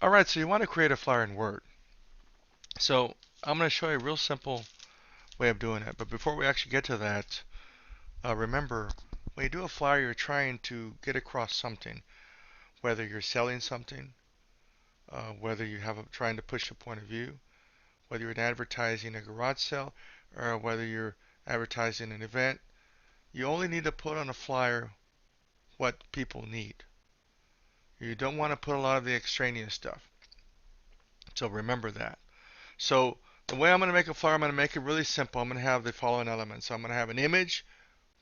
Alright, so you want to create a flyer in Word. So I'm going to show you a real simple way of doing it. But before we actually get to that, remember, when you do a flyer, you're trying to get across something. Whether you're selling something, whether you have trying to push a point of view, whether you're advertising a garage sale, or whether you're advertising an event, you only need to put on a flyer what people need. You don't want to put a lot of the extraneous stuff. So remember that. So the way I'm going to make a flyer, I'm going to make it really simple. I'm going to have the following elements. So I'm going to have an image,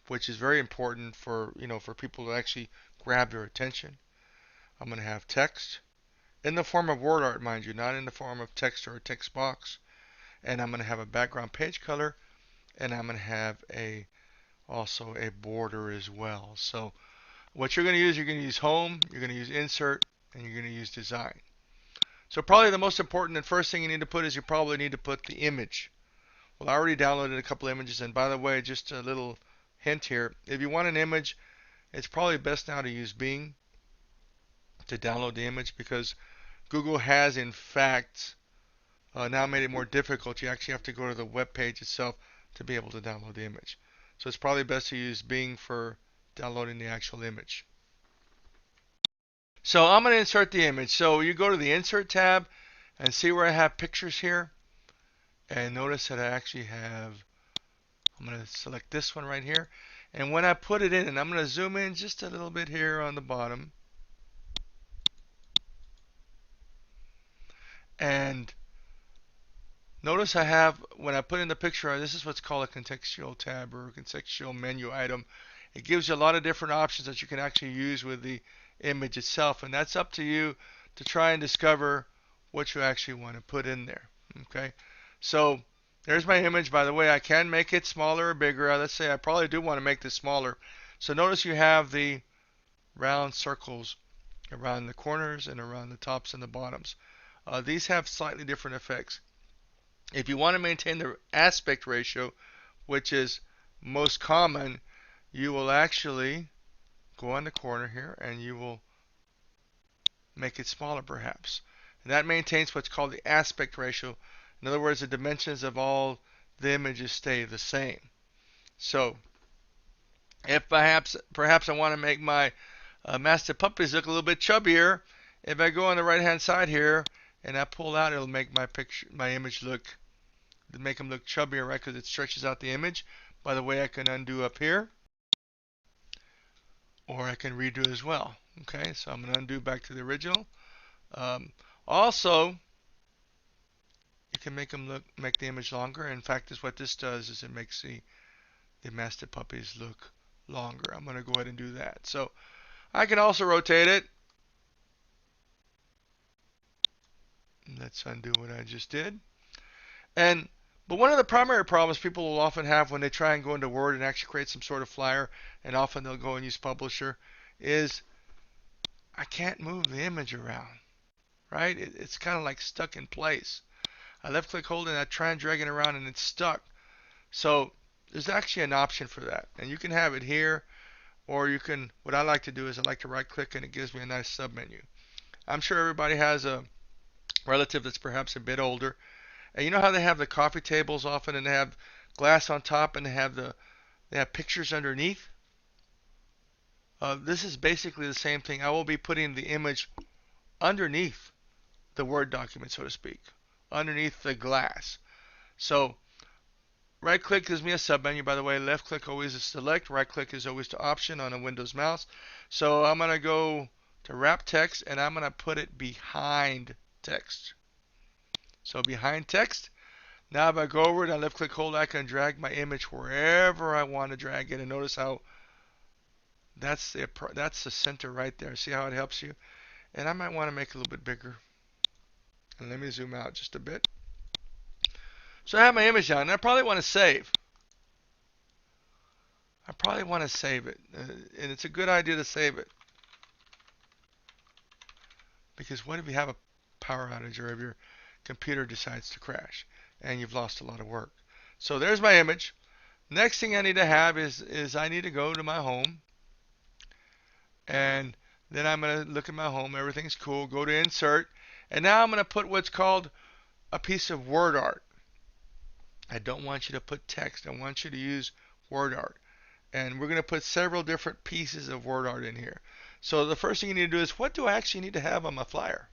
which is very important for for people to actually grab your attention. I'm going to have text in the form of word art, mind you, not in the form of text or a text box. And I'm going to have a background page color, and I'm going to have also a border as well. So what you're going to use home, you're going to use insert, and you're going to use design. So probably the most important and first thing you need to put is you probably need to put the image. Well, I already downloaded a couple images, and by the way, just a little hint here. If you want an image, it's probably best now to use Bing to download the image because Google has, in fact, now made it more difficult. You actually have to go to the web page itself to be able to download the image. So it's probably best to use Bing for downloading the actual image. So I'm going to insert the image. So you go to the Insert tab and see where I have pictures here. And notice that I actually have, I'm going to select this one right here. And when I put it in, and I'm going to zoom in just a little bit here on the bottom. And notice I have, when I put in the picture, this is what's called a contextual tab or a contextual menu item. It gives you a lot of different options that you can actually use with the image itself. And that's up to you to try and discover what you actually want to put in there. Okay, so there's my image. By the way, I can make it smaller or bigger. Let's say I probably do want to make this smaller. So notice you have the round circles around the corners and around the tops and the bottoms. These have slightly different effects. If you want to maintain the aspect ratio, which is most common, you will actually go on the corner here and you will make it smaller perhaps. And that maintains what's called the aspect ratio. In other words, the dimensions of all the images stay the same. So if perhaps I want to make my mastiff puppies look a little bit chubbier, if I go on the right hand side here and I pull out, it'll make my image look, make them look chubbier, right? Because it stretches out the image. By the way, I can undo up here, or I can redo as well. Okay, so I'm going to undo back to the original. Also, you can make the image longer. In fact, what this does is it makes the mastiff puppies look longer. I'm going to go ahead and do that. So I can also rotate it. Let's undo what I just did. But one of the primary problems people will often have when they try and go into Word and actually create some sort of flyer, and often they'll go and use Publisher, is I can't move the image around, right? It's kind of like stuck in place. I left click hold and I try and drag it around and it's stuck. So there's actually an option for that. And you can have it here, or you can, what I like to do is I like to right click and it gives me a nice sub menu. I'm sure everybody has a relative that's perhaps a bit older. And you know how they have the coffee tables often and they have glass on top and they have pictures underneath? This is basically the same thing. I will be putting the image underneath the Word document, so to speak, underneath the glass. So right click gives me a submenu. By the way, left click always is select, right click is always to option on a Windows mouse. So I'm going to go to wrap text and I'm going to put it behind text. So behind text. Now if I go over it and left click hold, I can drag my image wherever I want to drag it. And notice how that's the center right there. See how it helps you? And I might want to make it a little bit bigger. And let me zoom out just a bit. So I have my image down, and I probably want to save. I probably want to save it. And it's a good idea to save it. Because what if you have a power outage or if your computer decides to crash and you've lost a lot of work? So there's my image. Next thing I need to have is I need to go to my home. And then I'm going to look at my home. Everything's cool. Go to Insert. And now I'm going to put what's called a piece of word art. I don't want you to put text. I want you to use word art. And we're going to put several different pieces of word art in here. So the first thing you need to do is, what do I actually need to have on my flyer?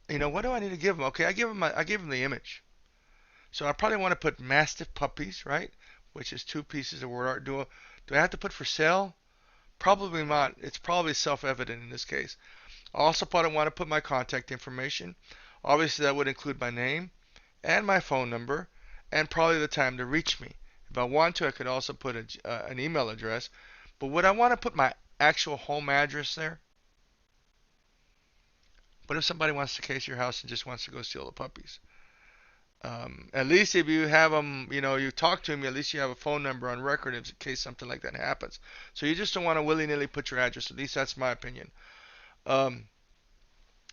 What do I need to give them? Okay, I give them the image. So I probably want to put Mastiff puppies, right? Which is two pieces of word art. Do I have to put for sale? Probably not. It's probably self-evident in this case. I also probably want to put my contact information. Obviously, that would include my name and my phone number and probably the time to reach me. If I want to, I could also put an email address. But would I want to put my actual home address there? What if somebody wants to case your house and just wants to go steal the puppies? At least if you have them, you talk to them, at least you have a phone number on record in case something like that happens. So you just don't want to willy-nilly put your address. At least that's my opinion. Um,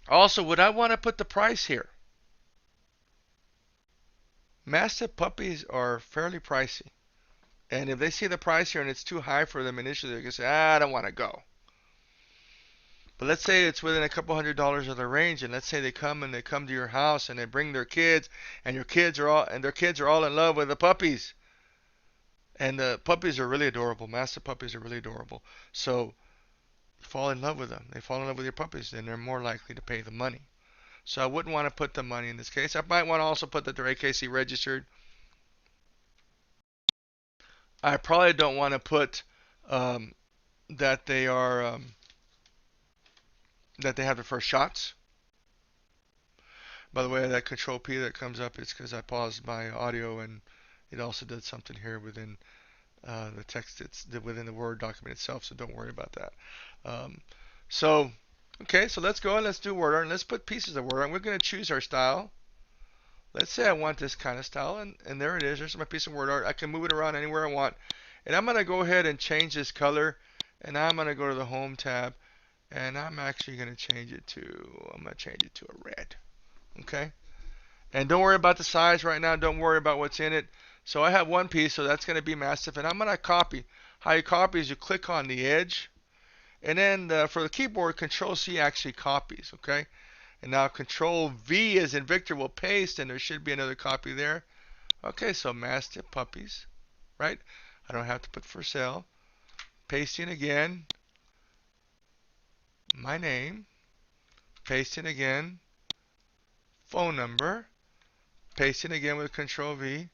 Also, would I want to put the price here? Mastiff puppies are fairly pricey. And if they see the price here and it's too high for them initially, they can say, I don't want to go. But let's say it's within a couple $100s of the range, and let's say they come to your house and they bring their kids, and their kids are all in love with the puppies. And the puppies are really adorable. Mastiff puppies are really adorable. So you fall in love with them. They fall in love with your puppies, then they're more likely to pay the money. So I wouldn't want to put the money in this case. I might want to also put that they're AKC registered. I probably don't want to put um, that they are that they have the first shots. By the way, that control P that comes up is because I paused my audio and it also did something here within the text. It's within the Word document itself, so don't worry about that. Um, so, okay, so let's go and let's do word art and let's put pieces of word art. We're going to choose our style. Let's say I want this kind of style, and there it is. There's my piece of word art. I can move it around anywhere I want. And I'm going to go ahead and change this color, and I'm going to go to the Home tab, and I'm actually going to change it to, a red. Okay? And don't worry about the size right now. Don't worry about what's in it. So I have one piece, so that's going to be Mastiff, and I'm going to copy. How you copy is you click on the edge, and then for the keyboard, Control C actually copies. Okay? And now Control V as in Victor will paste, and there should be another copy there. Okay, so Mastiff puppies, right? I don't have to put for sale. Pasting again. My name. Pasting again. Phone number. Pasting again with Control V.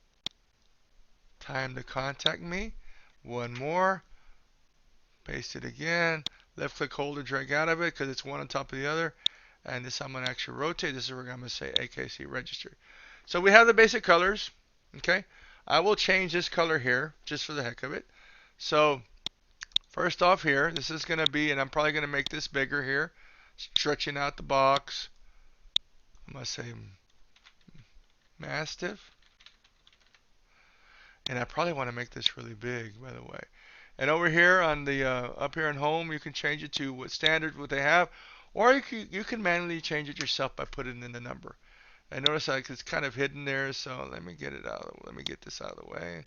Time to contact me. One more. Paste it again. Left click, hold, and drag out of it because it's one on top of the other. And this I'm going to actually rotate. This is where I'm going to say AKC registered. So we have the basic colors. Okay. I will change this color here just for the heck of it. So first off here, this is going to be, and I'm probably going to make this bigger here. Stretching out the box. I'm going to say Mastiff. And I probably want to make this really big, by the way. And over here on the up here in home, you can change it to what standard what they have, or you can manually change it yourself by putting in the number. And notice like it's kind of hidden there, so let me get it out. Let me get this out of the way.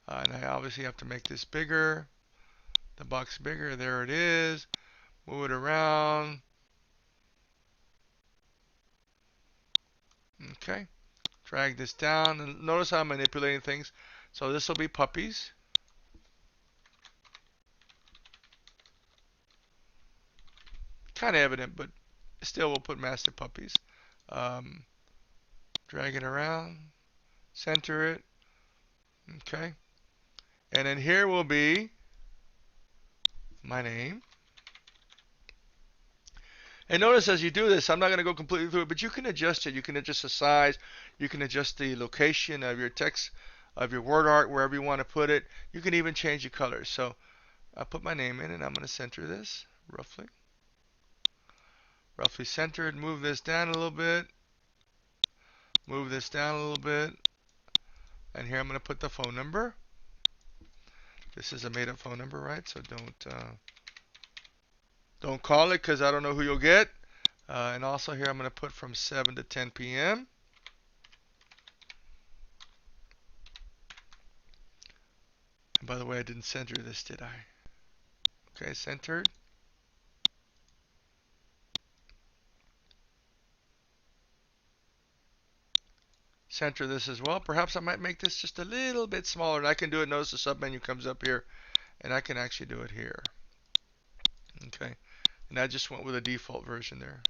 And I obviously have to make this bigger. The box bigger. There it is. Move it around. Okay. Drag this down. And notice how I'm manipulating things. So this will be puppies. Kind of evident, but still we'll put Mastiff puppies. Um, drag it around, center it, okay. And then here will be my name. And notice as you do this, I'm not going to go completely through it, but you can adjust it. You can adjust the size. You can adjust the location of your text, of your word art, wherever you want to put it. You can even change the colors. So I'll put my name in, and I'm going to center this roughly. Roughly centered. Move this down a little bit. Move this down a little bit. And here I'm going to put the phone number. This is a made-up phone number, right? So don't call it because I don't know who you'll get. And also here I'm going to put from 7 to 10 p.m. And by the way, I didn't center this, did I? Okay, centered. center this as well. Perhaps I might make this just a little bit smaller. And I can do it. Notice the submenu comes up here, and I can actually do it here. Okay, and I just went with a default version there.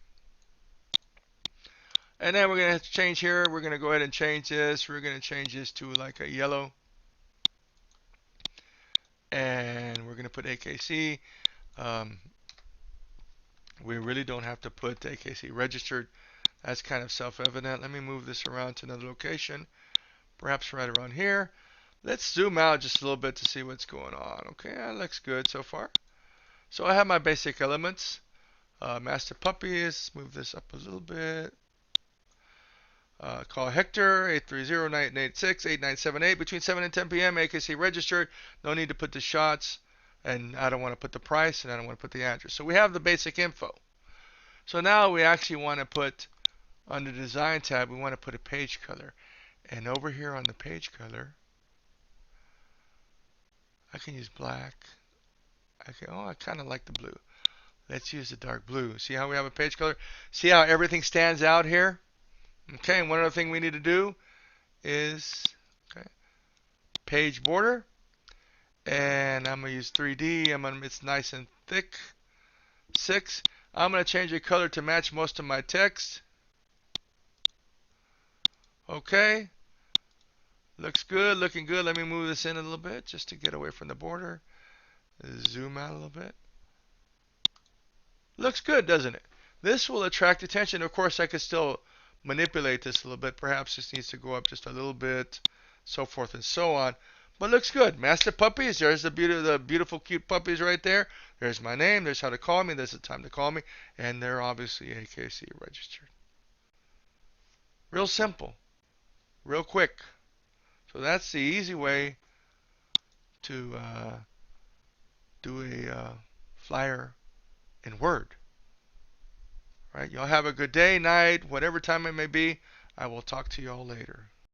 And then we're going to change here. We're going to go ahead and change this. We're going to change this to like a yellow. And we're going to put AKC. We really don't have to put AKC registered. That's kind of self-evident. Let me move this around to another location. Perhaps right around here. Let's zoom out just a little bit to see what's going on. Okay, that looks good so far. So I have my basic elements. Master puppies. Move this up a little bit. Call Hector, 830-986-8978, between 7 and 10 p.m., AKC registered. No need to put the shots, and I don't want to put the price, and I don't want to put the address. So we have the basic info. So now we actually want to put, under the Design tab, we want to put a page color. And over here on the page color, I can use black. I kind of like the blue. Let's use the dark blue. See how we have a page color? See how everything stands out here? Okay, and one other thing we need to do is page border, and I'm gonna use 3D. It's nice and thick, 6. I'm gonna change the color to match most of my text. Okay, looks good, looking good. Let me move this in a little bit just to get away from the border. Zoom out a little bit. Looks good, doesn't it? This will attract attention. Of course, I could still manipulate this a little bit. Perhaps this needs to go up just a little bit, so forth and so on. But looks good. Master puppies. There's the beautiful, cute puppies right there. There's my name. There's how to call me. There's the time to call me. And they're obviously AKC registered. Real simple. Real quick. So that's the easy way to do a flyer in Word. Right? Y'all have a good day, night, whatever time it may be. I will talk to you all later.